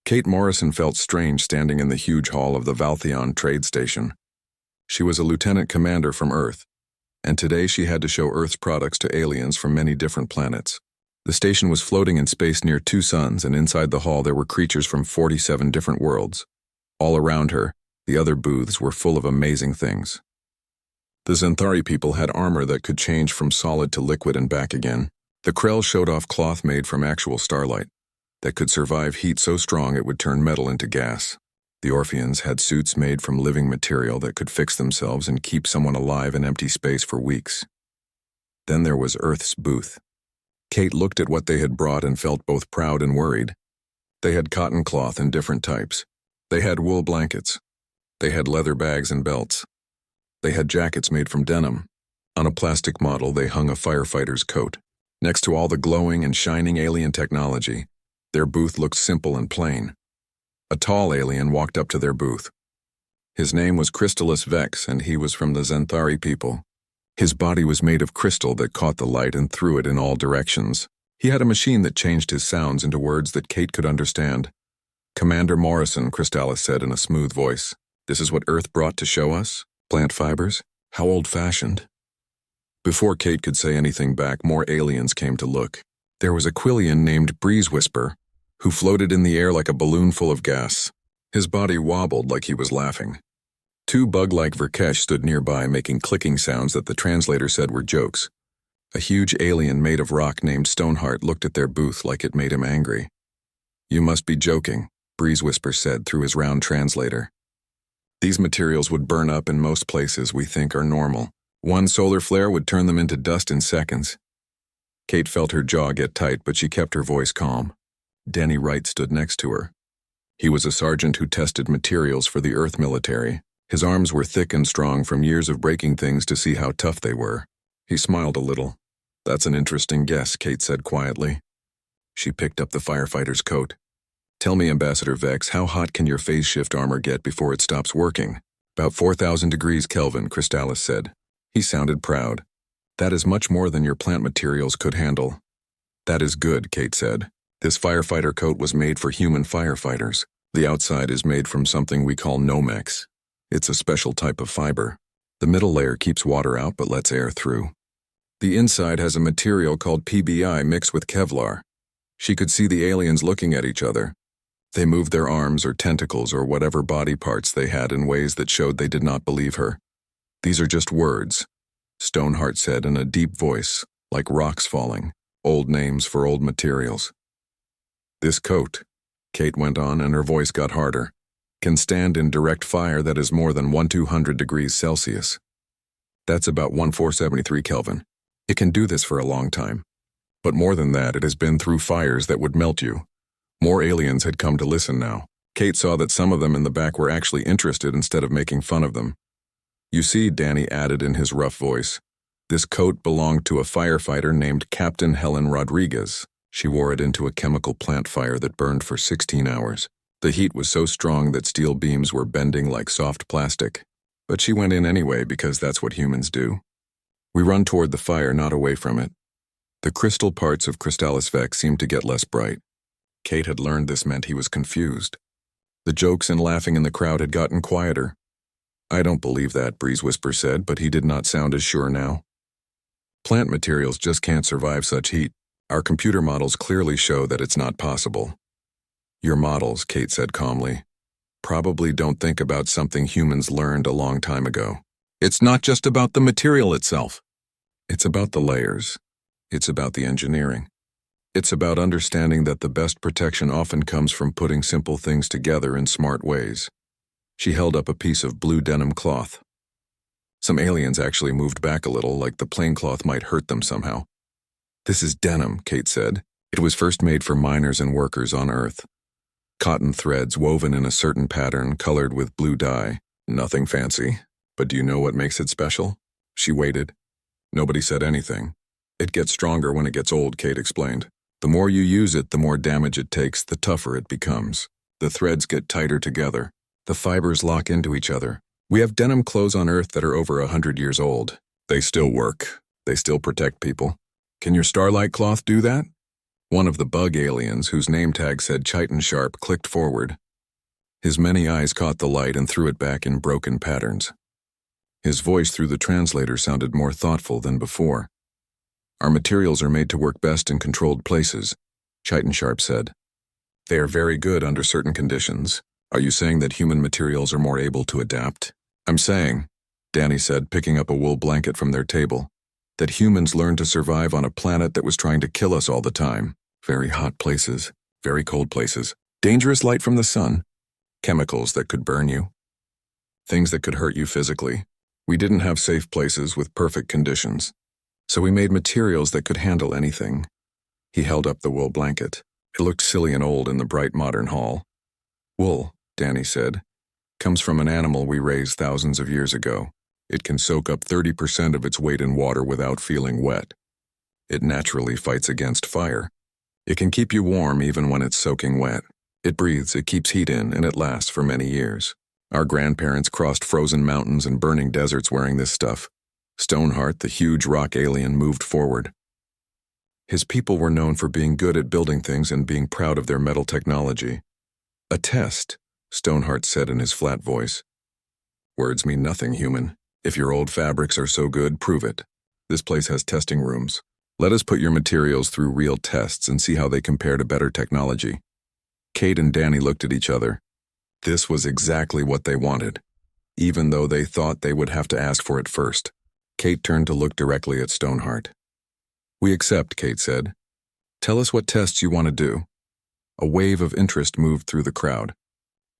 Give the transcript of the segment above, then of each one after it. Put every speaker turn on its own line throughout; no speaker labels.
Kate Morrison felt strange standing in the huge hall of the Valtheon trade station. She was a lieutenant commander from Earth, and today she had to show Earth's products to aliens from many different planets. The station was floating in space near two suns, and inside the hall there were creatures from 47 different worlds. All around her, the other booths were full of amazing things. The Xanthari people had armor that could change from solid to liquid and back again. The Krell showed off cloth made from actual starlight that could survive heat so strong it would turn metal into gas. The Orpheans had suits made from living material that could fix themselves and keep someone alive in empty space for weeks. Then there was Earth's booth. Kate looked at what they had brought and felt both proud and worried. They had cotton cloth in different types. They had wool blankets. They had leather bags and belts. They had jackets made from denim. On a plastic model, they hung a firefighter's coat. Next to all the glowing and shining alien technology, their booth looked simple and plain. A tall alien walked up to their booth. His name was Crystallis Vex, and he was from the Xanthari people. His body was made of crystal that caught the light and threw it in all directions. He had a machine that changed his sounds into words that Kate could understand. "Commander Morrison," Crystallis said in a smooth voice. "This is what Earth brought to show us? Plant fibers? How old-fashioned." Before Kate could say anything back, more aliens came to look. There was a Quillian named Breeze Whisper, who floated in the air like a balloon full of gas. His body wobbled like he was laughing. Two bug-like Verkesh stood nearby, making clicking sounds that the translator said were jokes. A huge alien made of rock named Stoneheart looked at their booth like it made him angry. "You must be joking," Breeze Whisper said through his round translator. "These materials would burn up in most places we think are normal. One solar flare would turn them into dust in seconds." Kate felt her jaw get tight, but she kept her voice calm. Danny Wright stood next to her. He was a sergeant who tested materials for the Earth military. His arms were thick and strong from years of breaking things to see how tough they were. He smiled a little. "That's an interesting guess," Kate said quietly. She picked up the firefighter's coat. "Tell me, Ambassador Vex, how hot can your phase shift armor get before it stops working?" "About 4,000 degrees Kelvin," Crystallis said. He sounded proud. "That is much more than your plant materials could handle." "That is good," Kate said. "This firefighter coat was made for human firefighters. The outside is made from something we call Nomex. It's a special type of fiber. The middle layer keeps water out but lets air through. The inside has a material called PBI mixed with Kevlar." She could see the aliens looking at each other. They moved their arms or tentacles or whatever body parts they had in ways that showed they did not believe her. "These are just words," Stoneheart said in a deep voice, like rocks falling, old names for old materials. "This coat," Kate went on, and her voice got harder, "can stand in direct fire that is more than 1200 degrees Celsius. That's about 1473 Kelvin. It can do this for a long time. But more than that, it has been through fires that would melt you." More aliens had come to listen now. Kate saw that some of them in the back were actually interested instead of making fun of them. "You see," Danny added in his rough voice, "this coat belonged to a firefighter named Captain Helen Rodriguez. She wore it into a chemical plant fire that burned for 16 hours. The heat was so strong that steel beams were bending like soft plastic. But she went in anyway because that's what humans do. We run toward the fire, not away from it." The crystal parts of Crystallis Vex seemed to get less bright. Kate had learned this meant he was confused. The jokes and laughing in the crowd had gotten quieter. "I don't believe that," Breeze Whisper said, but he did not sound as sure now. "Plant materials just can't survive such heat. Our computer models clearly show that it's not possible." "Your models," Kate said calmly, "probably don't think about something humans learned a long time ago. It's not just about the material itself. It's about the layers. It's about the engineering. It's about understanding that the best protection often comes from putting simple things together in smart ways." She held up a piece of blue denim cloth. Some aliens actually moved back a little, like the plain cloth might hurt them somehow. "This is denim," Kate said. "It was first made for miners and workers on Earth. Cotton threads woven in a certain pattern, colored with blue dye. Nothing fancy. But do you know what makes it special?" She waited. Nobody said anything. "It gets stronger when it gets old," Kate explained. "The more you use it, the more damage it takes, the tougher it becomes. The threads get tighter together. The fibers lock into each other. We have denim clothes on Earth that are over 100 years old. They still work. They still protect people. Can your starlight cloth do that?" One of the bug aliens, whose name tag said Chitin Sharp, clicked forward. His many eyes caught the light and threw it back in broken patterns. His voice through the translator sounded more thoughtful than before. "Our materials are made to work best in controlled places," Chitin Sharp said. "They are very good under certain conditions. Are you saying that human materials are more able to adapt?" "I'm saying," Danny said, picking up a wool blanket from their table, "that humans learned to survive on a planet that was trying to kill us all the time. Very hot places, very cold places, dangerous light from the sun, chemicals that could burn you, things that could hurt you physically. We didn't have safe places with perfect conditions, so we made materials that could handle anything." He held up the wool blanket. It looked silly and old in the bright modern hall. "Wool," Danny said, "comes from an animal we raised thousands of years ago. It can soak up 30% of its weight in water without feeling wet. It naturally fights against fire. It can keep you warm even when it's soaking wet. It breathes, it keeps heat in, and it lasts for many years. Our grandparents crossed frozen mountains and burning deserts wearing this stuff." Stoneheart, the huge rock alien, moved forward. His people were known for being good at building things and being proud of their metal technology. "A test," Stoneheart said in his flat voice. "Words mean nothing, human. If your old fabrics are so good, prove it. This place has testing rooms. Let us put your materials through real tests and see how they compare to better technology." Kate and Danny looked at each other. This was exactly what they wanted, even though they thought they would have to ask for it first. Kate turned to look directly at Stoneheart. "We accept," Kate said. "Tell us what tests you want to do." A wave of interest moved through the crowd.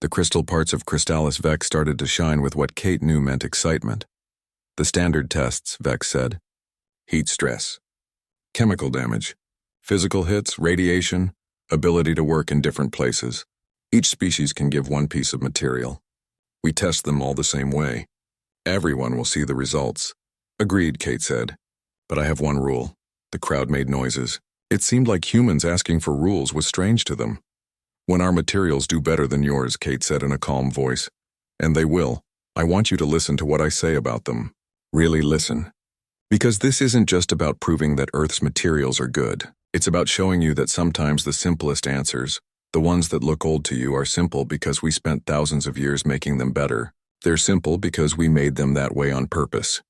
The crystal parts of Crystallis Vex started to shine with what Kate knew meant excitement. "The standard tests," Vex said. "Heat stress, chemical damage, physical hits, radiation, ability to work in different places. Each species can give one piece of material. We test them all the same way. Everyone will see the results." "Agreed," Kate said. "But I have one rule." The crowd made noises. It seemed like humans asking for rules was strange to them. "When our materials do better than yours," Kate said in a calm voice, "and they will, I want you to listen to what I say about them. Really listen. Because this isn't just about proving that Earth's materials are good. It's about showing you that sometimes the simplest answers, the ones that look old to you, are simple because we spent thousands of years making them better. They're simple because we made them that way on purpose."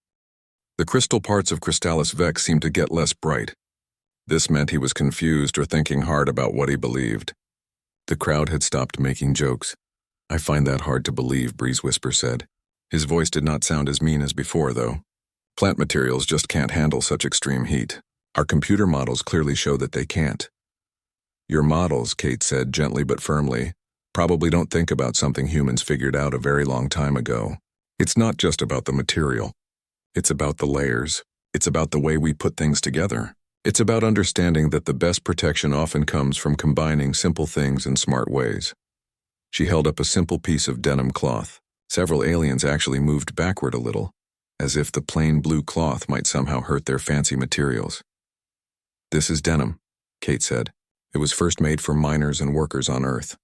The crystal parts of Crystallis Vex seemed to get less bright. This meant he was confused or thinking hard about what he believed. The crowd had stopped making jokes. "I find that hard to believe," Breeze Whisper said. His voice did not sound as mean as before, though. "Plant materials just can't handle such extreme heat. Our computer models clearly show that they can't." "Your models," Kate said gently but firmly, "probably don't think about something humans figured out a very long time ago. It's not just about the material. It's about the layers. It's about the way we put things together. It's about understanding that the best protection often comes from combining simple things in smart ways." She held up a simple piece of denim cloth. Several aliens actually moved backward a little, as if the plain blue cloth might somehow hurt their fancy materials. "This is denim," Kate said. "It was first made for miners and workers on Earth.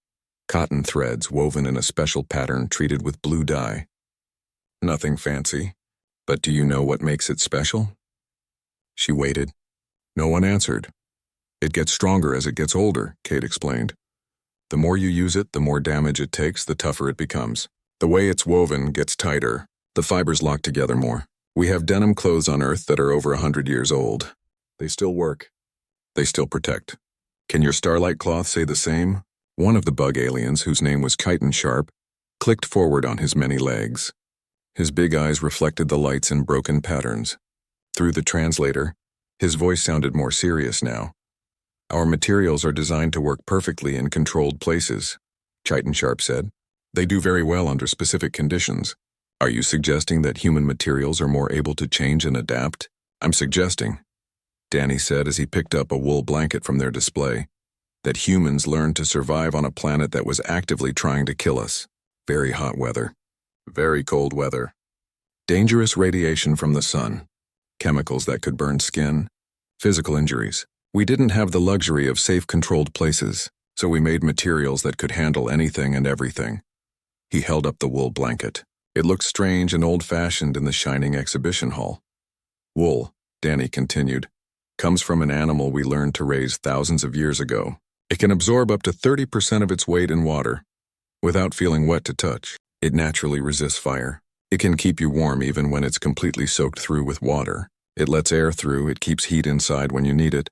Cotton threads woven in a special pattern treated with blue dye. Nothing fancy. But do you know what makes it special?" She waited. No one answered. "It gets stronger as it gets older," Kate explained. "The more you use it, the more damage it takes, the tougher it becomes. The way it's woven gets tighter. The fibers lock together more. We have denim clothes on Earth that are over 100 years old. They still work. They still protect. Can your starlight cloth say the same?" One of the bug aliens, whose name was Chitin Sharp, clicked forward on his many legs. His big eyes reflected the lights in broken patterns. Through the translator, his voice sounded more serious now. "Our materials are designed to work perfectly in controlled places," Chitin Sharp said. "They do very well under specific conditions. Are you suggesting that human materials are more able to change and adapt?" "I'm suggesting," Danny said as he picked up a wool blanket from their display, "that humans learned to survive on a planet that was actively trying to kill us. Very hot weather. Very cold weather. Dangerous radiation from the sun. Chemicals that could burn skin. Physical injuries. We didn't have the luxury of safe, controlled places, so we made materials that could handle anything and everything." He held up the wool blanket. It looked strange and old-fashioned in the shining exhibition hall. "Wool," Danny continued. Comes from an animal we learned to raise thousands of years ago. It can absorb up to 30% of its weight in water without feeling wet to touch. It naturally resists fire. It can keep you warm even when it's completely soaked through with water. It lets air through, it keeps heat inside when you need it,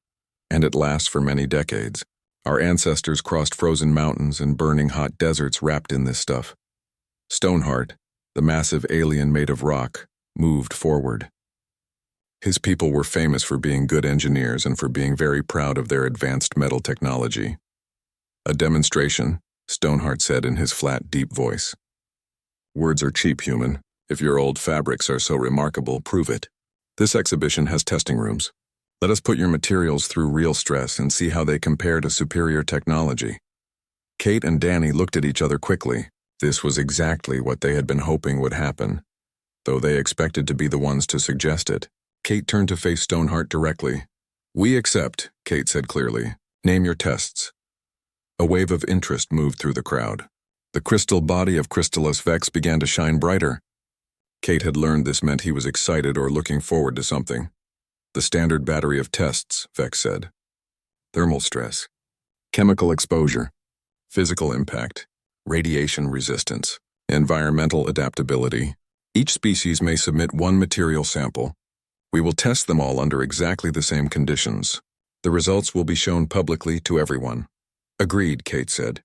and it lasts for many decades. Our ancestors crossed frozen mountains and burning hot deserts wrapped in this stuff. Stoneheart, the massive alien made of rock, moved forward. His people were famous for being good engineers and for being very proud of their advanced metal technology. A demonstration, Stoneheart said in his flat, deep voice. Words are cheap, human. If your old fabrics are so remarkable, prove it. This exhibition has testing rooms. Let us put your materials through real stress and see how they compare to superior technology. Kate and Danny looked at each other quickly. This was exactly what they had been hoping would happen, though they expected to be the ones to suggest it. Kate turned to face Stoneheart directly. We accept, Kate said clearly. Name your tests. A wave of interest moved through the crowd. The crystal body of Crystallus Vex began to shine brighter. Kate had learned this meant he was excited or looking forward to something. The standard battery of tests, Vex said. Thermal stress, chemical exposure, physical impact, radiation resistance, environmental adaptability. Each species may submit one material sample. We will test them all under exactly the same conditions. The results will be shown publicly to everyone. Agreed, Kate said.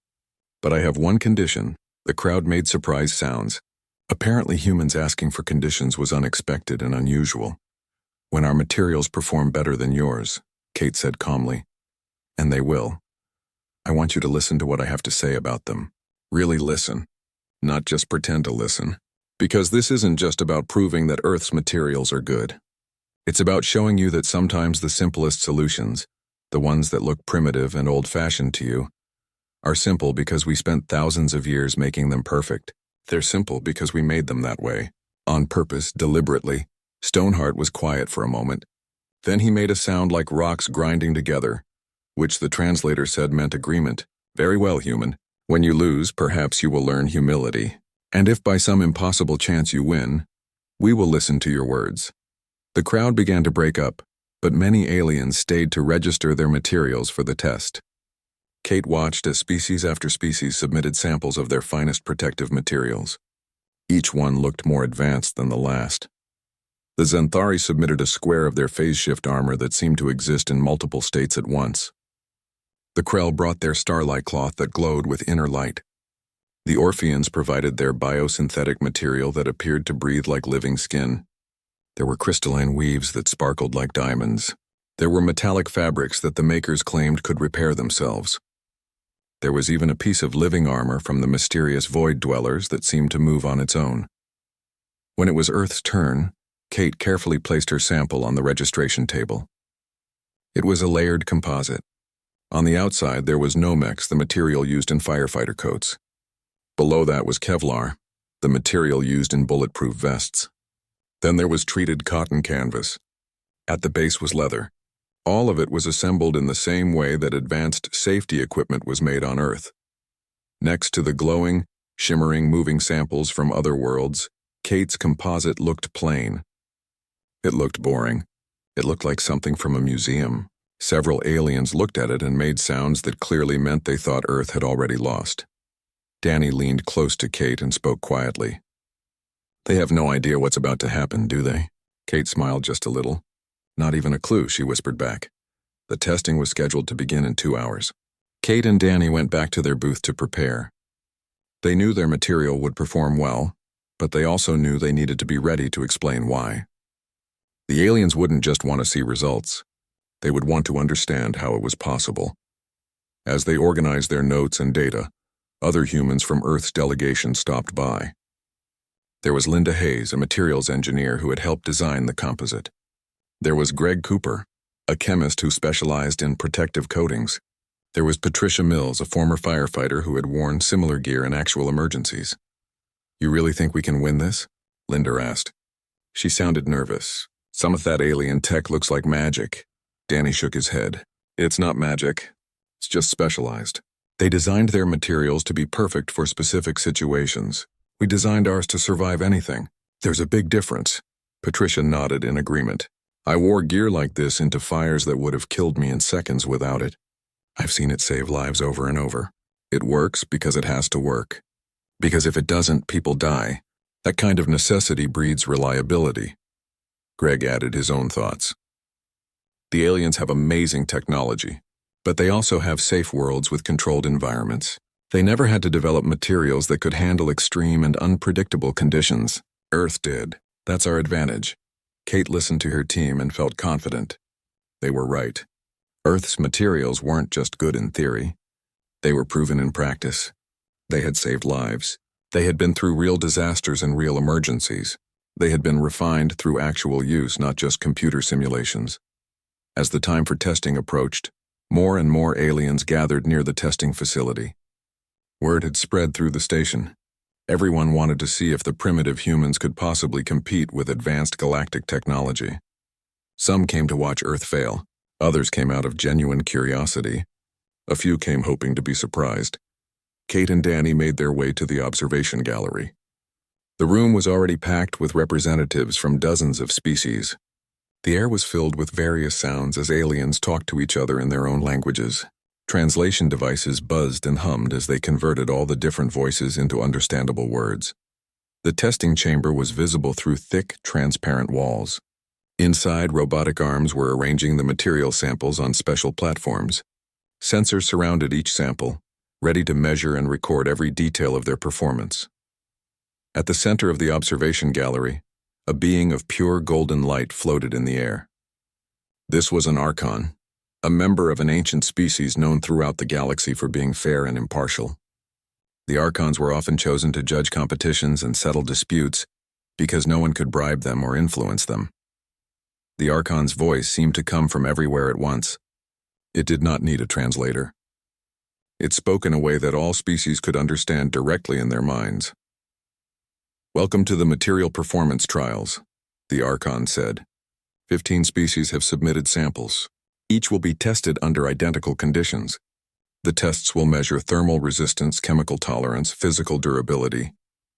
But I have one condition. The crowd made surprised sounds. Apparently humans asking for conditions was unexpected and unusual. When our materials perform better than yours, Kate said calmly. And they will. I want you to listen to what I have to say about them. Really listen. Not just pretend to listen. Because this isn't just about proving that Earth's materials are good. It's about showing you that sometimes the simplest solutions, the ones that look primitive and old-fashioned to you, are simple because we spent thousands of years making them perfect. They're simple because we made them that way. On purpose, deliberately. Stoneheart was quiet for a moment. Then he made a sound like rocks grinding together, which the translator said meant agreement. Very well, human. When you lose, perhaps you will learn humility. And if by some impossible chance you win, we will listen to your words. The crowd began to break up, but many aliens stayed to register their materials for the test. Kate watched as species after species submitted samples of their finest protective materials. Each one looked more advanced than the last. The Xanthari submitted a square of their phase shift armor that seemed to exist in multiple states at once. The Krell brought their starlight cloth that glowed with inner light. The Orpheans provided their biosynthetic material that appeared to breathe like living skin. There were crystalline weaves that sparkled like diamonds. There were metallic fabrics that the makers claimed could repair themselves. There was even a piece of living armor from the mysterious void dwellers that seemed to move on its own. When it was Earth's turn, Kate carefully placed her sample on the registration table. It was a layered composite. On the outside there was Nomex, the material used in firefighter coats. Below that was Kevlar, the material used in bulletproof vests. Then there was treated cotton canvas. At the base was leather. All of it was assembled in the same way that advanced safety equipment was made on Earth. Next to the glowing, shimmering, moving samples from other worlds, Kate's composite looked plain. It looked boring. It looked like something from a museum. Several aliens looked at it and made sounds that clearly meant they thought Earth had already lost. Danny leaned close to Kate and spoke quietly. They have no idea what's about to happen, do they? Kate smiled just a little. Not even a clue, she whispered back. The testing was scheduled to begin in 2 hours. Kate and Danny went back to their booth to prepare. They knew their material would perform well, but they also knew they needed to be ready to explain why. The aliens wouldn't just want to see results. They would want to understand how it was possible. As they organized their notes and data, other humans from Earth's delegation stopped by. There was Linda Hayes, a materials engineer who had helped design the composite. There was Greg Cooper, a chemist who specialized in protective coatings. There was Patricia Mills, a former firefighter who had worn similar gear in actual emergencies. You really think we can win this? Linda asked. She sounded nervous. Some of that alien tech looks like magic. Danny shook his head. It's not magic. It's just specialized. They designed their materials to be perfect for specific situations. We designed ours to survive anything. There's a big difference. Patricia nodded in agreement. I wore gear like this into fires that would have killed me in seconds without it. I've seen it save lives over and over. It works because it has to work. Because if it doesn't, people die. That kind of necessity breeds reliability." Greg added his own thoughts. "The aliens have amazing technology, but they also have safe worlds with controlled environments. They never had to develop materials that could handle extreme and unpredictable conditions. Earth did. That's our advantage." Kate listened to her team and felt confident. They were right. Earth's materials weren't just good in theory. They were proven in practice. They had saved lives. They had been through real disasters and real emergencies. They had been refined through actual use, not just computer simulations. As the time for testing approached, more and more aliens gathered near the testing facility. Word had spread through the station. Everyone wanted to see if the primitive humans could possibly compete with advanced galactic technology. Some came to watch Earth fail. Others came out of genuine curiosity. A few came hoping to be surprised. Kate and Danny made their way to the observation gallery. The room was already packed with representatives from dozens of species. The air was filled with various sounds as aliens talked to each other in their own languages. Translation devices buzzed and hummed as they converted all the different voices into understandable words. The testing chamber was visible through thick, transparent walls. Inside, robotic arms were arranging the material samples on special platforms. Sensors surrounded each sample, ready to measure and record every detail of their performance. At the center of the observation gallery, a being of pure golden light floated in the air. This was an Archon, a member of an ancient species known throughout the galaxy for being fair and impartial. The Archons were often chosen to judge competitions and settle disputes because no one could bribe them or influence them. The Archon's voice seemed to come from everywhere at once. It did not need a translator. It spoke in a way that all species could understand directly in their minds. "Welcome to the material performance trials," the Archon said. 15 species have submitted samples. Each will be tested under identical conditions. The tests will measure thermal resistance, chemical tolerance, physical durability,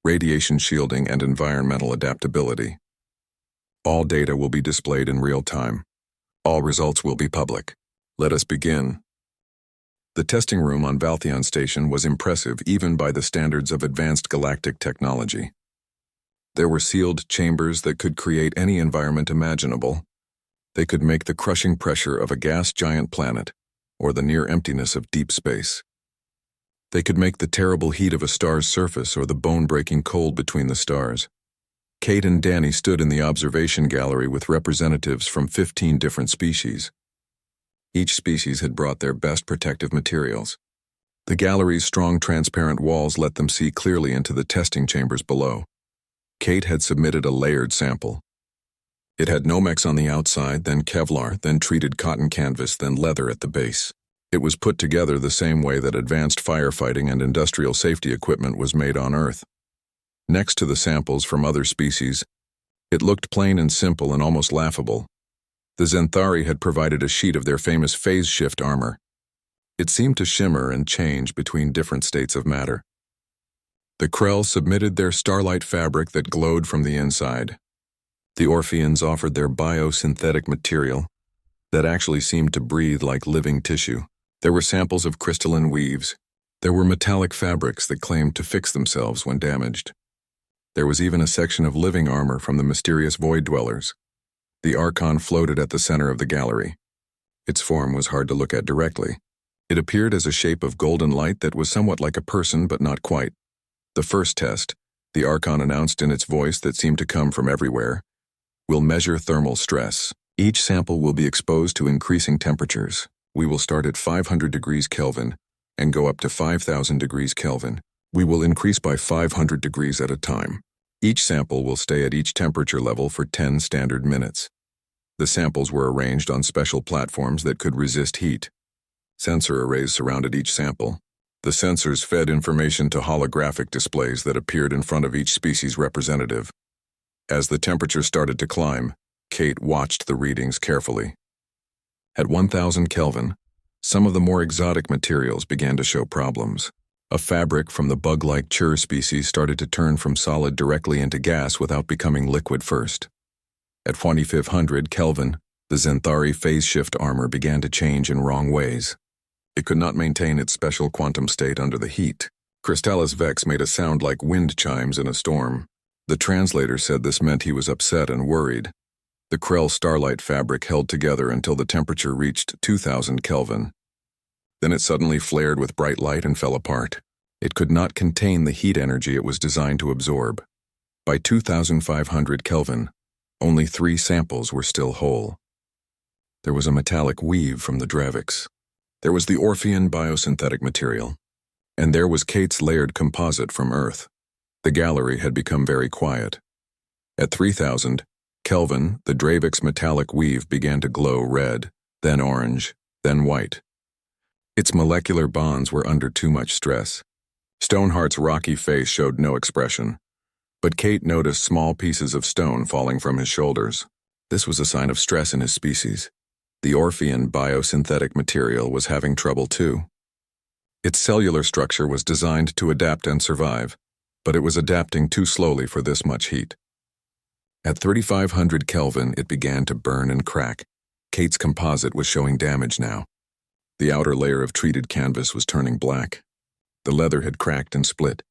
radiation shielding, and environmental adaptability. All data will be displayed in real time. All results will be public. Let us begin. The testing room on Valtheon Station was impressive even by the standards of advanced galactic technology. There were sealed chambers that could create any environment imaginable. They could make the crushing pressure of a gas giant planet or the near emptiness of deep space. They could make the terrible heat of a star's surface or the bone-breaking cold between the stars. Kate and Danny stood in the observation gallery with representatives from 15 different species. Each species had brought their best protective materials. The gallery's strong transparent walls let them see clearly into the testing chambers below. Kate had submitted a layered sample. It had Nomex on the outside, then Kevlar, then treated cotton canvas, then leather at the base. It was put together the same way that advanced firefighting and industrial safety equipment was made on Earth. Next to the samples from other species, it looked plain and simple and almost laughable. The Zenthari had provided a sheet of their famous phase shift armor. It seemed to shimmer and change between different states of matter. The Krell submitted their starlight fabric that glowed from the inside. The Orpheans offered their biosynthetic material that actually seemed to breathe like living tissue. There were samples of crystalline weaves. There were metallic fabrics that claimed to fix themselves when damaged. There was even a section of living armor from the mysterious Void Dwellers. The Archon floated at the center of the gallery. Its form was hard to look at directly. It appeared as a shape of golden light that was somewhat like a person, but not quite. The first test, the Archon announced in its voice that seemed to come from everywhere, will measure thermal stress. Each sample will be exposed to increasing temperatures. We will start at 500 degrees Kelvin and go up to 5,000 degrees Kelvin. We will increase by 500 degrees at a time. Each sample will stay at each temperature level for 10 standard minutes. The samples were arranged on special platforms that could resist heat. Sensor arrays surrounded each sample. The sensors fed information to holographic displays that appeared in front of each species representative. As the temperature started to climb, Kate watched the readings carefully. At 1,000 Kelvin, some of the more exotic materials began to show problems. A fabric from the bug-like chur species started to turn from solid directly into gas without becoming liquid first. At 2,500 Kelvin, The Xanthari phase shift armor began to change in wrong ways. It could not maintain its special quantum state under the heat. Crystallis Vex made a sound like wind chimes in a storm. The translator said this meant he was upset and worried. The Krell starlight fabric held together until the temperature reached 2000 Kelvin. Then it suddenly flared with bright light and fell apart. It could not contain the heat energy it was designed to absorb. By 2500 Kelvin, only 3 samples were still whole. There was a metallic weave from the Dravix. There was the Orphean biosynthetic material. And there was Kate's layered composite from Earth. The gallery had become very quiet. At 3000 Kelvin, the Dravix metallic weave began to glow red, then orange, then white. Its molecular bonds were under too much stress. Stoneheart's rocky face showed no expression, but Kate noticed small pieces of stone falling from his shoulders. This was a sign of stress in his species. The Orphean biosynthetic material was having trouble too. Its cellular structure was designed to adapt and survive, but it was adapting too slowly for this much heat. At 3500 Kelvin, it began to burn and crack. Kate's composite was showing damage now. The outer layer of treated canvas was turning black. The leather had cracked and split.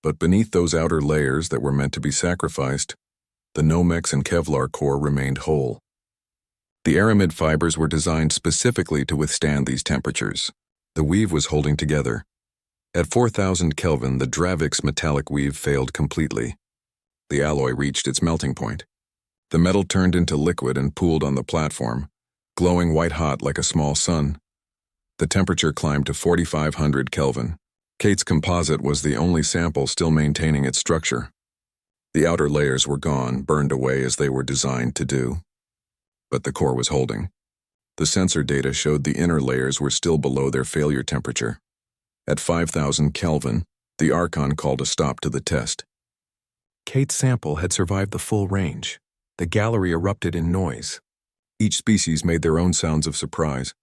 But beneath those outer layers that were meant to be sacrificed, the Nomex and Kevlar core remained whole. The aramid fibers were designed specifically to withstand these temperatures. The weave was holding together. At 4000 Kelvin, the Dravix metallic weave failed completely. The alloy reached its melting point. The metal turned into liquid and pooled on the platform, glowing white-hot like a small sun. The temperature climbed to 4500 Kelvin. Kate's composite was the only sample still maintaining its structure. The outer layers were gone, burned away as they were designed to do. But the core was holding. The sensor data showed the inner layers were still below their failure temperature. At 5000 Kelvin, the Archon called a stop to the test. Kate's sample had survived the full range. The gallery erupted in noise. Each species made their own sounds of surprise.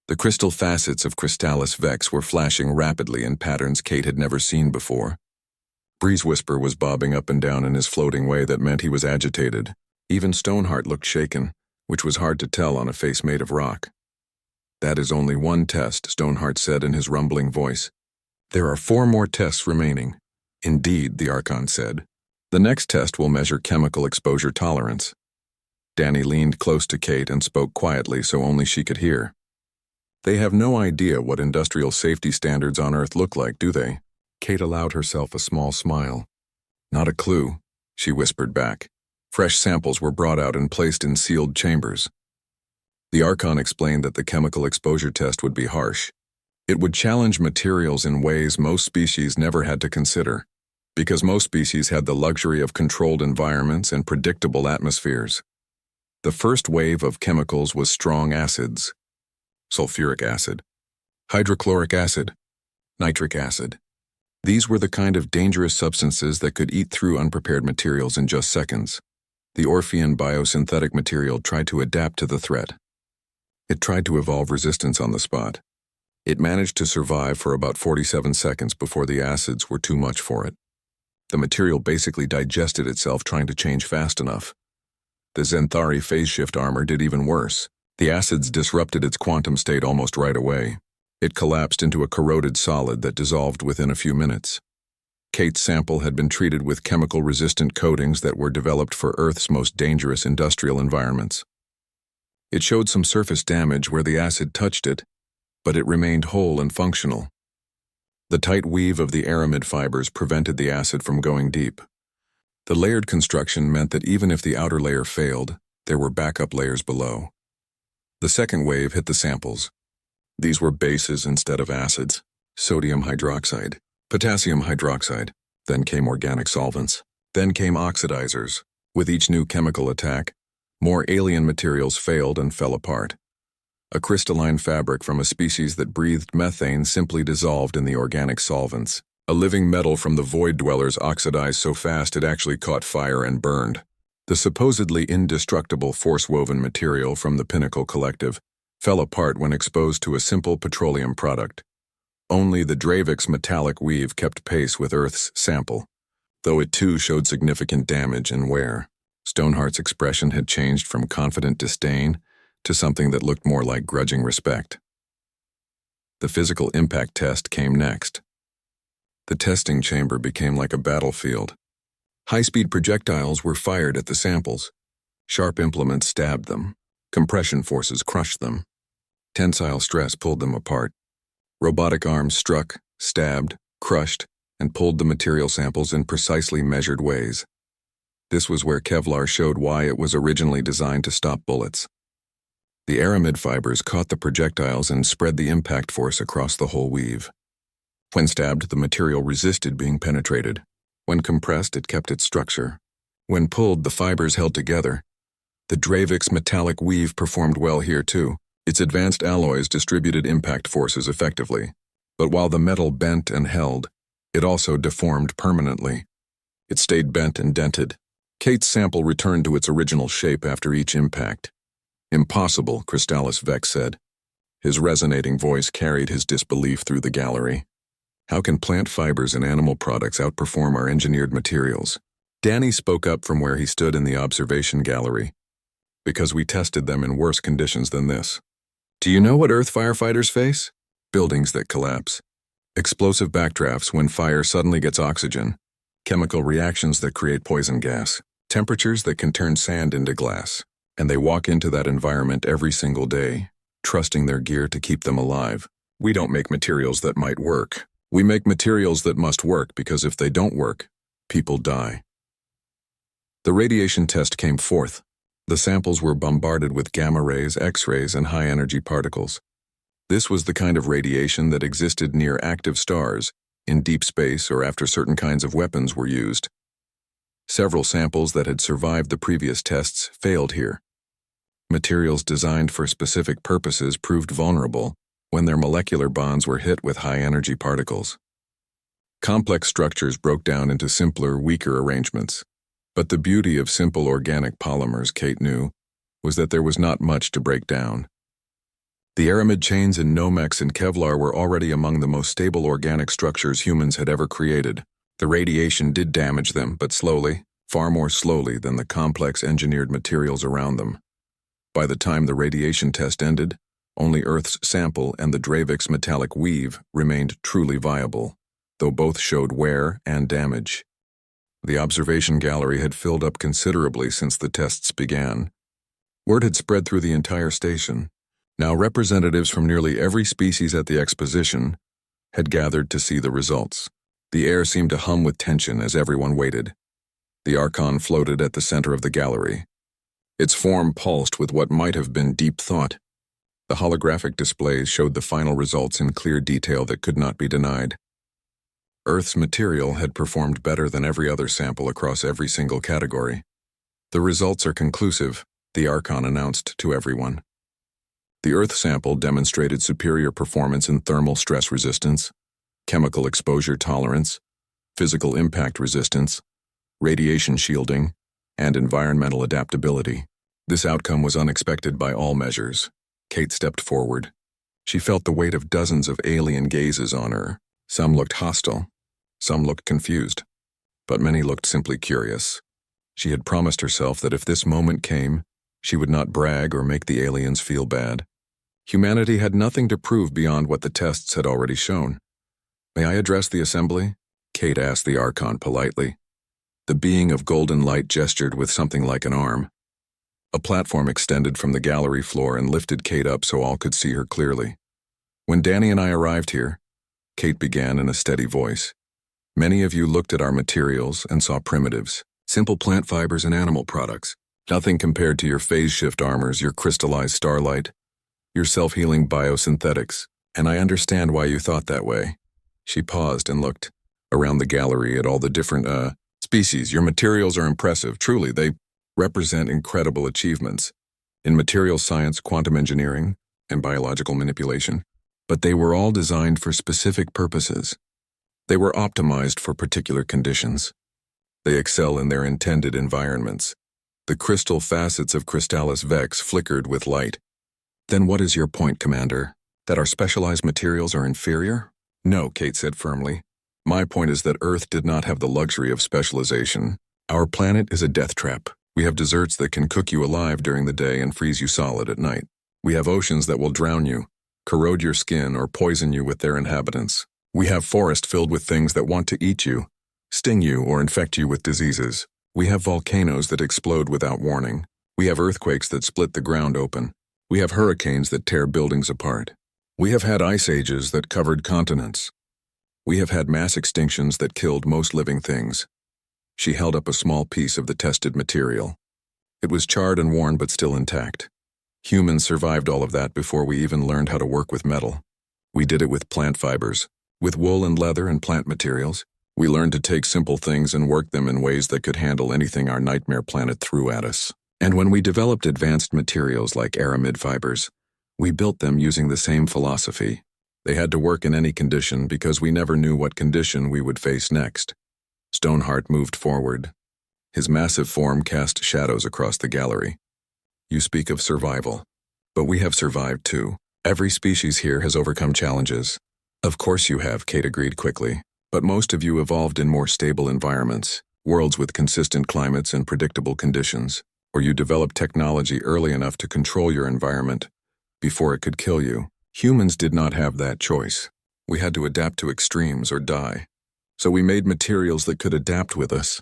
The crystal facets of Crystallis Vex were flashing rapidly in patterns Kate had never seen before. Breeze Whisper was bobbing up and down in his floating way that meant he was agitated. Even Stoneheart looked shaken, which was hard to tell on a face made of rock. "That is only one test," Stoneheart said in his rumbling voice. "There are 4 more tests remaining." "Indeed," the Archon said. "The next test will measure chemical exposure tolerance." Danny leaned close to Kate and spoke quietly so only she could hear. "They have no idea what industrial safety standards on Earth look like, do they?" Kate allowed herself a small smile. "Not a clue," she whispered back. Fresh samples were brought out and placed in sealed chambers. The Archon explained that the chemical exposure test would be harsh. It would challenge materials in ways most species never had to consider, because most species had the luxury of controlled environments and predictable atmospheres. The first wave of chemicals was strong acids: sulfuric acid, hydrochloric acid, nitric acid. These were the kind of dangerous substances that could eat through unprepared materials in just seconds. The Orphean biosynthetic material tried to adapt to the threat. It tried to evolve resistance on the spot. It managed to survive for about 47 seconds before the acids were too much for it. The material basically digested itself trying to change fast enough. The Xanthari phase shift armor did even worse. The acids disrupted its quantum state almost right away. It collapsed into a corroded solid that dissolved within a few minutes. Kate's sample had been treated with chemical-resistant coatings that were developed for Earth's most dangerous industrial environments. It showed some surface damage where the acid touched it, but it remained whole and functional. The tight weave of the aramid fibers prevented the acid from going deep. The layered construction meant that even if the outer layer failed, there were backup layers below. The second wave hit the samples. These were bases instead of acids: sodium hydroxide, potassium hydroxide. Then came organic solvents. Then came oxidizers. With each new chemical attack, more alien materials failed and fell apart. A crystalline fabric from a species that breathed methane simply dissolved in the organic solvents. A living metal from the void dwellers oxidized so fast it actually caught fire and burned. The supposedly indestructible force-woven material from the Pinnacle Collective fell apart when exposed to a simple petroleum product. Only the Dravix metallic weave kept pace with Earth's sample, though it too showed significant damage and wear. Stoneheart's expression had changed from confident disdain to something that looked more like grudging respect. The physical impact test came next. The testing chamber became like a battlefield. High-speed projectiles were fired at the samples. Sharp implements stabbed them. Compression forces crushed them. Tensile stress pulled them apart. Robotic arms struck, stabbed, crushed, and pulled the material samples in precisely measured ways. This was where Kevlar showed why it was originally designed to stop bullets. The aramid fibers caught the projectiles and spread the impact force across the whole weave. When stabbed, the material resisted being penetrated. When compressed, it kept its structure. When pulled, the fibers held together. The Dravik's metallic weave performed well here too. Its advanced alloys distributed impact forces effectively. But while the metal bent and held, it also deformed permanently. It stayed bent and dented. Kate's sample returned to its original shape after each impact. "Impossible," Crystallis Vex said. His resonating voice carried his disbelief through the gallery. "How can plant fibers and animal products outperform our engineered materials?" Danny spoke up from where he stood in the observation gallery. "Because we tested them in worse conditions than this. Do you know what Earth firefighters face? Buildings that collapse. Explosive backdrafts when fire suddenly gets oxygen. Chemical reactions that create poison gas. Temperatures that can turn sand into glass. And they walk into that environment every single day, trusting their gear to keep them alive. We don't make materials that might work. We make materials that must work because if they don't work, people die." The radiation test came forth. The samples were bombarded with gamma rays, X-rays, and high-energy particles. This was the kind of radiation that existed near active stars, in deep space or after certain kinds of weapons were used. Several samples that had survived the previous tests failed here. Materials designed for specific purposes proved vulnerable when their molecular bonds were hit with high-energy particles. Complex structures broke down into simpler, weaker arrangements. But the beauty of simple organic polymers, Kate knew, was that there was not much to break down. The aramid chains in Nomex and Kevlar were already among the most stable organic structures humans had ever created. The radiation did damage them, but slowly, far more slowly than the complex engineered materials around them. By the time the radiation test ended, only Earth's sample and the Dravik's metallic weave remained truly viable, though both showed wear and damage. The observation gallery had filled up considerably since the tests began. Word had spread through the entire station. Now representatives from nearly every species at the exposition had gathered to see the results. The air seemed to hum with tension as everyone waited. The Archon floated at the center of the gallery. Its form pulsed with what might have been deep thought. The holographic displays showed the final results in clear detail that could not be denied. Earth's material had performed better than every other sample across every single category. "The results are conclusive," the Archon announced to everyone. The Earth sample demonstrated superior performance in thermal stress resistance, chemical exposure tolerance, physical impact resistance, radiation shielding, and environmental adaptability. This outcome was unexpected by all measures. Kate stepped forward. She felt the weight of dozens of alien gazes on her. Some looked hostile, some looked confused, but many looked simply curious. She had promised herself that if this moment came, she would not brag or make the aliens feel bad. Humanity had nothing to prove beyond what the tests had already shown. "May I address the assembly?" Kate asked the Archon politely. The being of golden light gestured with something like an arm. A platform extended from the gallery floor and lifted Kate up so all could see her clearly. "When Danny and I arrived here," Kate began in a steady voice, "many of you looked at our materials and saw primitives, simple plant fibers and animal products. Nothing compared to your phase shift armors, your crystallized starlight, your self-healing biosynthetics, and I understand why you thought that way." She paused and looked around the gallery at all the different, species. "Your materials are impressive, truly. They represent incredible achievements in material science, quantum engineering, and biological manipulation. But they were all designed for specific purposes. They were optimized for particular conditions. They excel in their intended environments." The crystal facets of Crystallis Vex flickered with light. "Then what is your point, Commander? That our specialized materials are inferior?" "No," Kate said firmly. "My point is that Earth did not have the luxury of specialization. Our planet is a death trap. We have desserts that can cook you alive during the day and freeze you solid at night. We have oceans that will drown you, corrode your skin, or poison you with their inhabitants. We have forests filled with things that want to eat you, sting you, or infect you with diseases. We have volcanoes that explode without warning. We have earthquakes that split the ground open. We have hurricanes that tear buildings apart. We have had ice ages that covered continents. We have had mass extinctions that killed most living things. She held up a small piece of the tested material. It was charred and worn but still intact. Humans survived all of that before we even learned how to work with metal. We did it with plant fibers, with wool and leather and plant materials. We learned to take simple things and work them in ways that could handle anything our nightmare planet threw at us. And when we developed advanced materials like aramid fibers, we built them using the same philosophy. They had to work in any condition because we never knew what condition we would face next. Stoneheart moved forward. His massive form cast shadows across the gallery. You speak of survival, but we have survived too. Every species here has overcome challenges. Of course you have, Kate agreed quickly, but most of you evolved in more stable environments, worlds with consistent climates and predictable conditions, or you developed technology early enough to control your environment before it could kill you. Humans did not have that choice. We had to adapt to extremes or die. So we made materials that could adapt with us.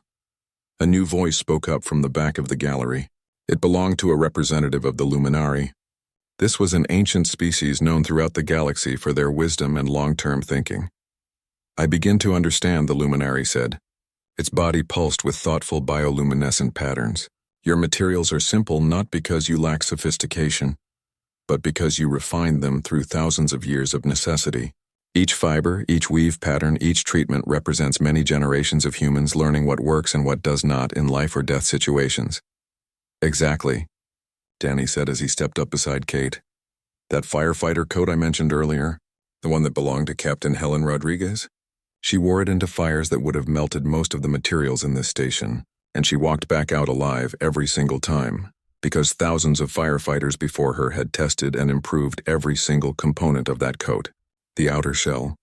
A new voice spoke up from the back of the gallery. It belonged to a representative of the Luminari. This was an ancient species known throughout the galaxy for their wisdom and long-term thinking. I begin to understand, the Luminari said. Its body pulsed with thoughtful bioluminescent patterns. Your materials are simple not because you lack sophistication, but because you refined them through thousands of years of necessity. Each fiber, each weave pattern, each treatment represents many generations of humans learning what works and what does not in life or death situations. Exactly, Danny said as he stepped up beside Kate. That firefighter coat I mentioned earlier, the one that belonged to Captain Helen Rodriguez? She wore it into fires that would have melted most of the materials in this station, and she walked back out alive every single time, because thousands of firefighters before her had tested and improved every single component of that coat. The outer shell,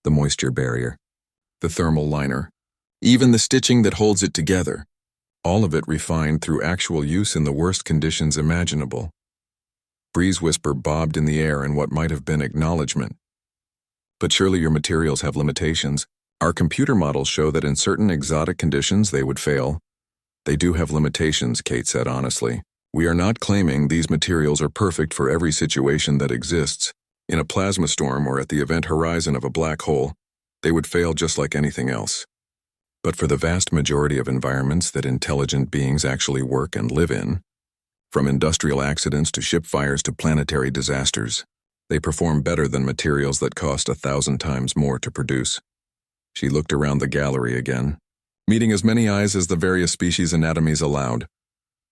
the moisture barrier, the thermal liner, even the stitching that holds it together. All of it refined through actual use in the worst conditions imaginable. Breeze whisper bobbed in the air in what might have been acknowledgement. But surely your materials have limitations. Our computer models show that in certain exotic conditions they would fail. They do have limitations, Kate said honestly. We are not claiming these materials are perfect for every situation that exists. In a plasma storm or at the event horizon of a black hole, they would fail just like anything else. But for the vast majority of environments that intelligent beings actually work and live in, from industrial accidents to ship fires to planetary disasters, they perform better than materials that cost 1,000 times more to produce. She looked around the gallery again, meeting as many eyes as the various species' anatomies allowed.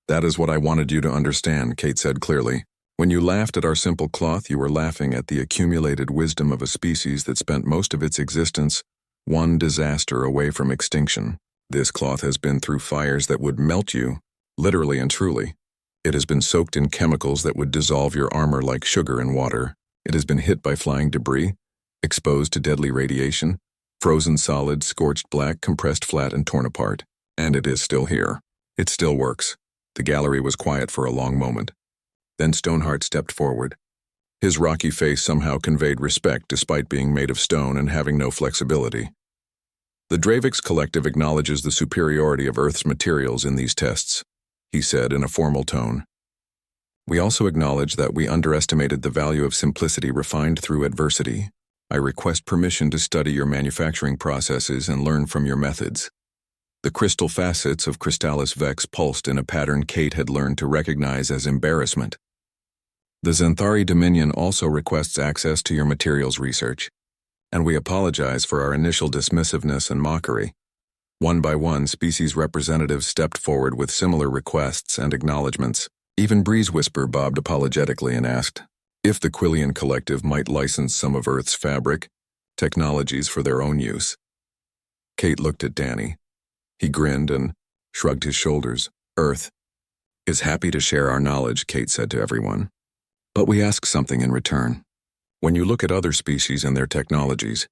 That is what I wanted you to understand, Kate said clearly. When you laughed at our simple cloth, you were laughing at the accumulated wisdom of a species that spent most of its existence one disaster away from extinction. This cloth has been through fires that would melt you, literally and truly. It has been soaked in chemicals that would dissolve your armor like sugar in water. It has been hit by flying debris, exposed to deadly radiation, frozen solid, scorched black, compressed flat, and torn apart. And it is still here. It still works. The gallery was quiet for a long moment. Then Stoneheart stepped forward. His rocky face somehow conveyed respect despite being made of stone and having no flexibility. The Dravix Collective acknowledges the superiority of Earth's materials in these tests, he said in a formal tone. We also acknowledge that we underestimated the value of simplicity refined through adversity. I request permission to study your manufacturing processes and learn from your methods. The crystal facets of Crystallis Vex pulsed in a pattern Kate had learned to recognize as embarrassment. The Xanthari Dominion also requests access to your materials research, and we apologize for our initial dismissiveness and mockery. One by one, species representatives stepped forward with similar requests and acknowledgments. Even Breeze Whisper bobbed apologetically and asked if the Quillian Collective might license some of Earth's fabric technologies for their own use. Kate looked at Danny. He grinned and shrugged his shoulders. Earth is happy to share our knowledge, Kate said to everyone. But we ask something in return. When you look at other species and their technologies,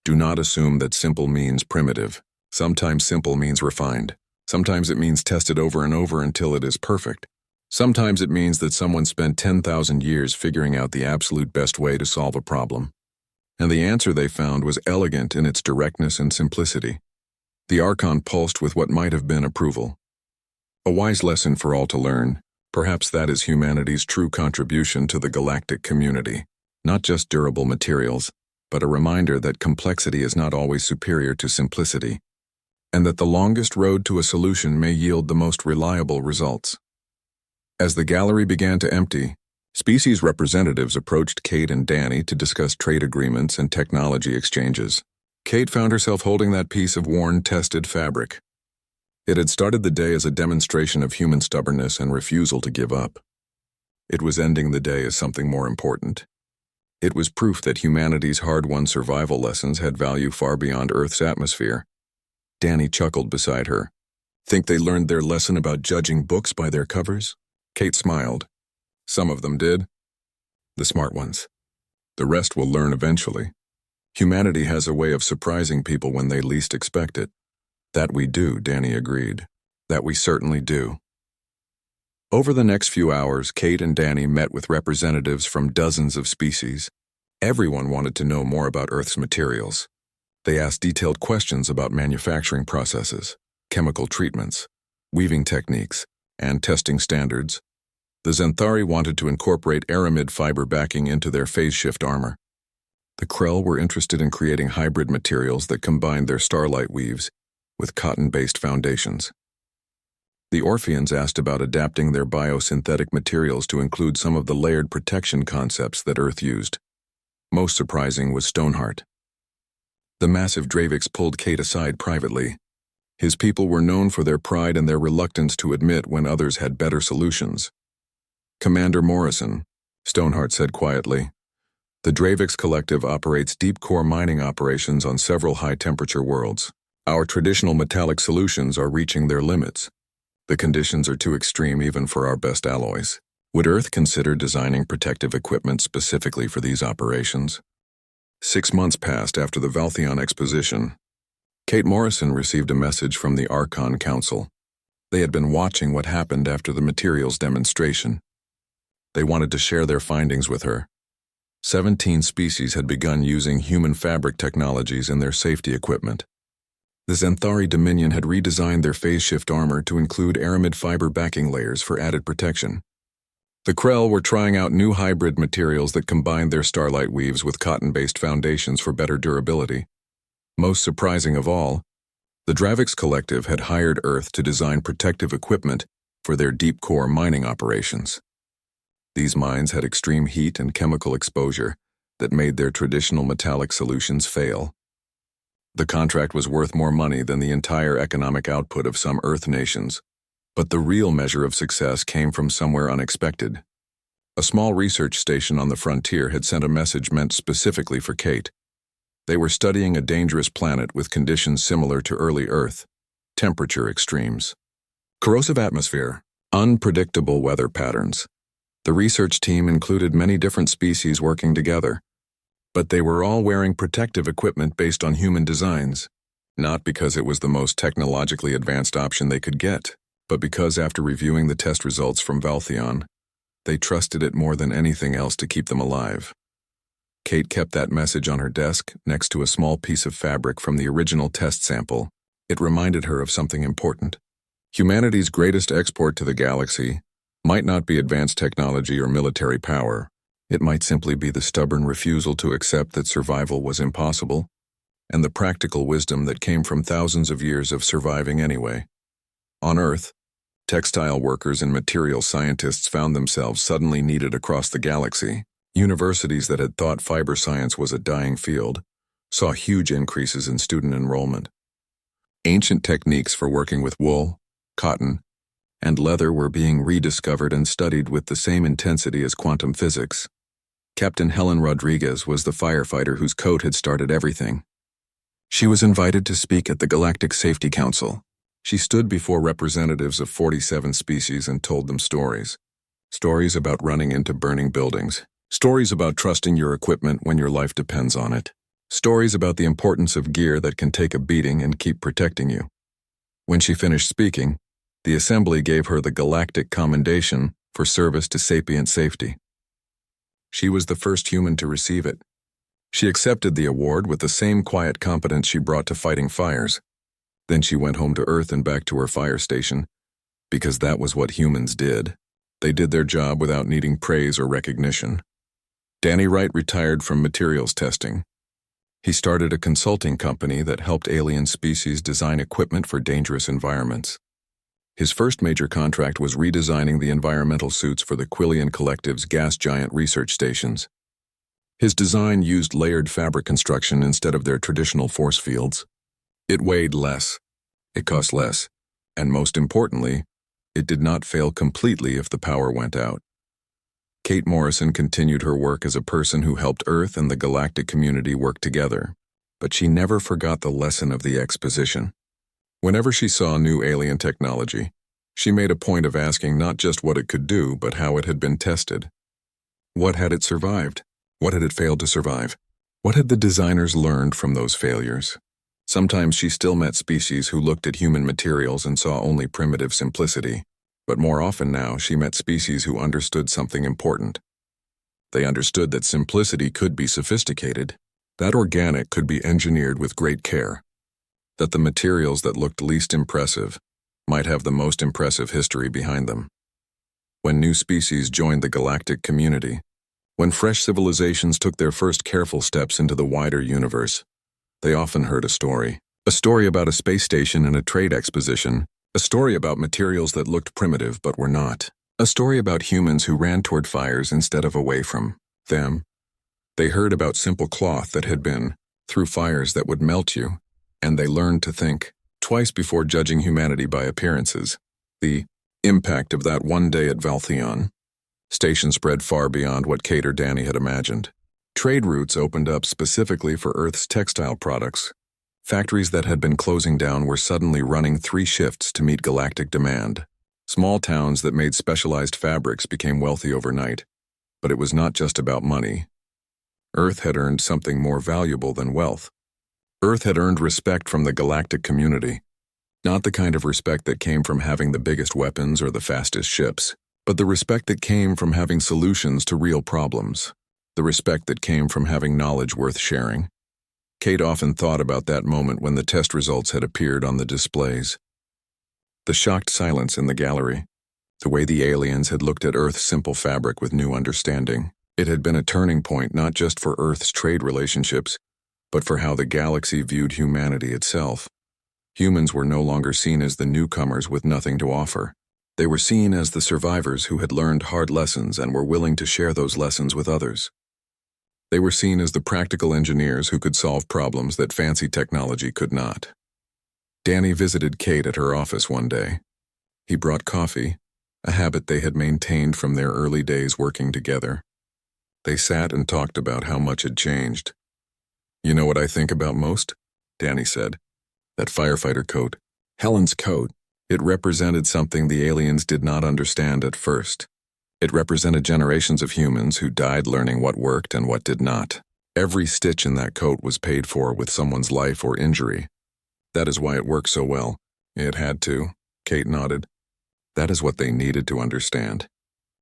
do not assume that simple means primitive. Sometimes simple means refined. Sometimes it means tested over and over until it is perfect. Sometimes it means that someone spent 10,000 years figuring out the absolute best way to solve a problem. And the answer they found was elegant in its directness and simplicity. The Archon pulsed with what might have been approval. A wise lesson for all to learn. Perhaps that is humanity's true contribution to the galactic community. Not just durable materials, but a reminder that complexity is not always superior to simplicity, and that the longest road to a solution may yield the most reliable results. As the gallery began to empty, species representatives approached Kate and Danny to discuss trade agreements and technology exchanges. Kate found herself holding that piece of worn, tested fabric. It had started the day as a demonstration of human stubbornness and refusal to give up. It was ending the day as something more important. It was proof that humanity's hard-won survival lessons had value far beyond Earth's atmosphere. Danny chuckled beside her. Think they learned their lesson about judging books by their covers? Kate smiled. Some of them did. The smart ones. The rest will learn eventually. Humanity has a way of surprising people when they least expect it. That we do, Danny agreed. That we certainly do. Over the next few hours, Kate and Danny met with representatives from dozens of species. Everyone wanted to know more about Earth's materials. They asked detailed questions about manufacturing processes, chemical treatments, weaving techniques, and testing standards. The Xanthari wanted to incorporate aramid fiber backing into their phase shift armor. The Krell were interested in creating hybrid materials that combined their starlight weaves with cotton-based foundations. The Orpheans asked about adapting their biosynthetic materials to include some of the layered protection concepts that Earth used. Most surprising was Stoneheart. The massive Dravix pulled Kate aside privately. His people were known for their pride and their reluctance to admit when others had better solutions. Commander Morrison, Stoneheart said quietly, the Dravix Collective operates deep-core mining operations on several high-temperature worlds. Our traditional metallic solutions are reaching their limits. The conditions are too extreme even for our best alloys. Would Earth consider designing protective equipment specifically for these operations? 6 months passed after the Valtheon exposition. Kate Morrison received a message from the Archon Council. They had been watching what happened after the materials demonstration. They wanted to share their findings with her. 17 species had begun using human fabric technologies in their safety equipment. The Xanthari Dominion had redesigned their phase shift armor to include aramid fiber backing layers for added protection. The Krell were trying out new hybrid materials that combined their starlight weaves with cotton-based foundations for better durability. Most surprising of all, the Dravix Collective had hired Earth to design protective equipment for their deep-core mining operations. These mines had extreme heat and chemical exposure that made their traditional metallic solutions fail. The contract was worth more money than the entire economic output of some Earth nations, but the real measure of success came from somewhere unexpected. A small research station on the frontier had sent a message meant specifically for Kate. They were studying a dangerous planet with conditions similar to early Earth, temperature extremes, corrosive atmosphere, unpredictable weather patterns. The research team included many different species working together, but they were all wearing protective equipment based on human designs, not because it was the most technologically advanced option they could get, but because after reviewing the test results from Valtheon, they trusted it more than anything else to keep them alive. Kate kept that message on her desk next to a small piece of fabric from the original test sample. It reminded her of something important. Humanity's greatest export to the galaxy might not be advanced technology or military power. It might simply be the stubborn refusal to accept that survival was impossible, and the practical wisdom that came from thousands of years of surviving anyway. On Earth, textile workers and material scientists found themselves suddenly needed across the galaxy. Universities that had thought fiber science was a dying field saw huge increases in student enrollment. Ancient techniques for working with wool, cotton, and leather were being rediscovered and studied with the same intensity as quantum physics. Captain Helen Rodriguez was the firefighter whose coat had started everything. She was invited to speak at the Galactic Safety Council. She stood before representatives of 47 species and told them stories. Stories about running into burning buildings. Stories about trusting your equipment when your life depends on it. Stories about the importance of gear that can take a beating and keep protecting you. When she finished speaking, The assembly gave her the Galactic Commendation for service to sapient safety. She was the first human to receive it. She accepted the award with the same quiet competence she brought to fighting fires. Then she went home to Earth and back to her fire station, because that was what humans did. They did their job without needing praise or recognition. Danny Wright retired from materials testing. He started a consulting company that helped alien species design equipment for dangerous environments. His first major contract was redesigning the environmental suits for the Quillian Collective's gas giant research stations. His design used layered fabric construction instead of their traditional force fields. It weighed less, it cost less, and most importantly, it did not fail completely if the power went out. Kate Morrison continued her work as a person who helped Earth and the galactic community work together, but she never forgot the lesson of the exposition. Whenever she saw new alien technology, she made a point of asking not just what it could do, but how it had been tested. What had it survived? What had it failed to survive? What had the designers learned from those failures? Sometimes she still met species who looked at human materials and saw only primitive simplicity, but more often now she met species who understood something important. They understood that simplicity could be sophisticated, that organic could be engineered with great care, that the materials that looked least impressive might have the most impressive history behind them. When new species joined the galactic community, when fresh civilizations took their first careful steps into the wider universe, they often heard a story about a space station and a trade exposition, a story about materials that looked primitive but were not, a story about humans who ran toward fires instead of away from them. They heard about simple cloth that had been through fires that would melt you, and they learned to think twice before judging humanity by appearances. The impact of that one day at Valtheon station spread far beyond what Kate or Danny had imagined. Trade routes opened up specifically for Earth's textile products. Factories that had been closing down were suddenly running 3 shifts to meet galactic demand. Small towns that made specialized fabrics became wealthy overnight. But it was not just about money. Earth had earned something more valuable than wealth. Earth had earned respect from the galactic community. Not the kind of respect that came from having the biggest weapons or the fastest ships, but the respect that came from having solutions to real problems. The respect that came from having knowledge worth sharing. Kate often thought about that moment when the test results had appeared on the displays. The shocked silence in the gallery. The way the aliens had looked at Earth's simple fabric with new understanding. It had been a turning point not just for Earth's trade relationships, but for how the galaxy viewed humanity itself. Humans were no longer seen as the newcomers with nothing to offer. They were seen as the survivors who had learned hard lessons and were willing to share those lessons with others. They were seen as the practical engineers who could solve problems that fancy technology could not. Danny visited Kate at her office one day. He brought coffee, a habit they had maintained from their early days working together. They sat and talked about how much had changed. "You know what I think about most?" Danny said. "That firefighter coat. Helen's coat. It represented something the aliens did not understand at first. It represented generations of humans who died learning what worked and what did not. Every stitch in that coat was paid for with someone's life or injury. That is why it worked so well." "It had to," Kate nodded. "That is what they needed to understand.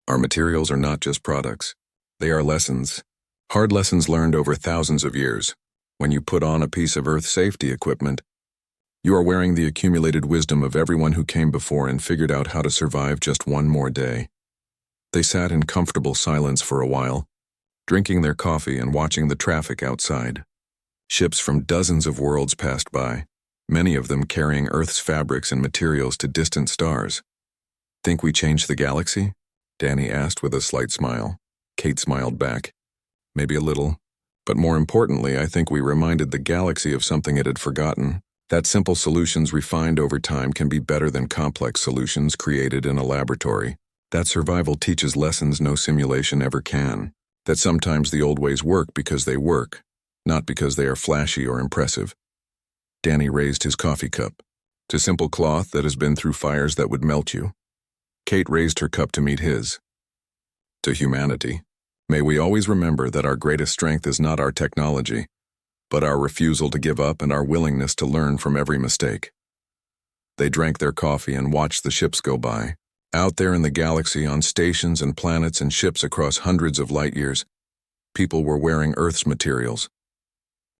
Our materials are not just products. They are lessons. Hard lessons learned over thousands of years. When you put on a piece of Earth safety equipment, you are wearing the accumulated wisdom of everyone who came before and figured out how to survive just one more day." They sat in comfortable silence for a while, drinking their coffee and watching the traffic outside. Ships from dozens of worlds passed by, many of them carrying Earth's fabrics and materials to distant stars. "Think we changed the galaxy?" Danny asked with a slight smile. Kate smiled back. "Maybe a little. But more importantly, I think we reminded the galaxy of something it had forgotten. That simple solutions refined over time can be better than complex solutions created in a laboratory. That survival teaches lessons no simulation ever can. That sometimes the old ways work because they work, not because they are flashy or impressive." Danny raised his coffee cup. "To simple cloth that has been through fires that would melt you." Kate raised her cup to meet his. "To humanity. May we always remember that our greatest strength is not our technology, but our refusal to give up and our willingness to learn from every mistake." They drank their coffee and watched the ships go by. Out there in the galaxy, on stations and planets and ships across hundreds of light years, people were wearing Earth's materials.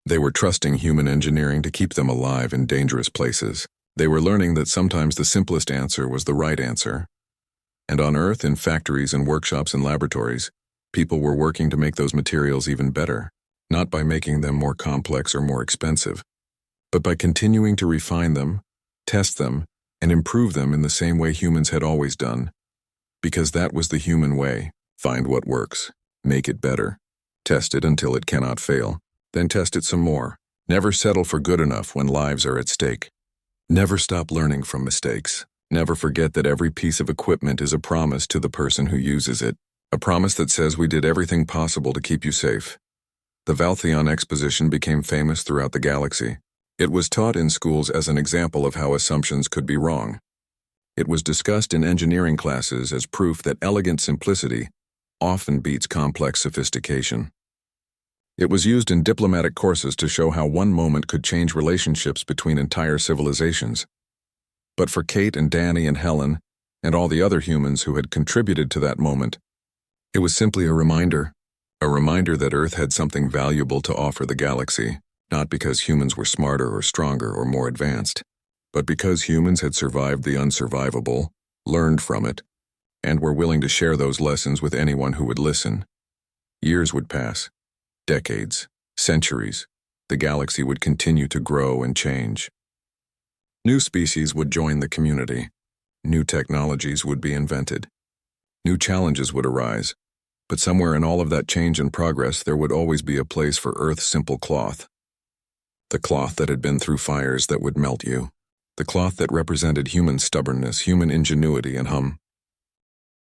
They were trusting human engineering to keep them alive in dangerous places. They were learning that sometimes the simplest answer was the right answer. And on Earth, in factories and workshops and laboratories, people were working to make those materials even better, not by making them more complex or more expensive, but by continuing to refine them, test them, and improve them in the same way humans had always done. Because that was the human way. Find what works, make it better, test it until it cannot fail, then test it some more. Never settle for good enough when lives are at stake. Never stop learning from mistakes. Never forget that every piece of equipment is a promise to the person who uses it, a promise that says we did everything possible to keep you safe. The Valtheon exposition became famous throughout the galaxy. It was taught in schools as an example of how assumptions could be wrong. It was discussed in engineering classes as proof that elegant simplicity often beats complex sophistication. It was used in diplomatic courses to show how one moment could change relationships between entire civilizations. But for Kate and Danny and Helen, and all the other humans who had contributed to that moment, it was simply a reminder that Earth had something valuable to offer the galaxy, not because humans were smarter or stronger or more advanced, but because humans had survived the unsurvivable, learned from it, and were willing to share those lessons with anyone who would listen. Years would pass. Decades, centuries, the galaxy would continue to grow and change. New species would join the community. New technologies would be invented. New challenges would arise. But somewhere in all of that change and progress, there would always be a place for Earth's simple cloth. The cloth that had been through fires that would melt you. The cloth that represented human stubbornness, human ingenuity, and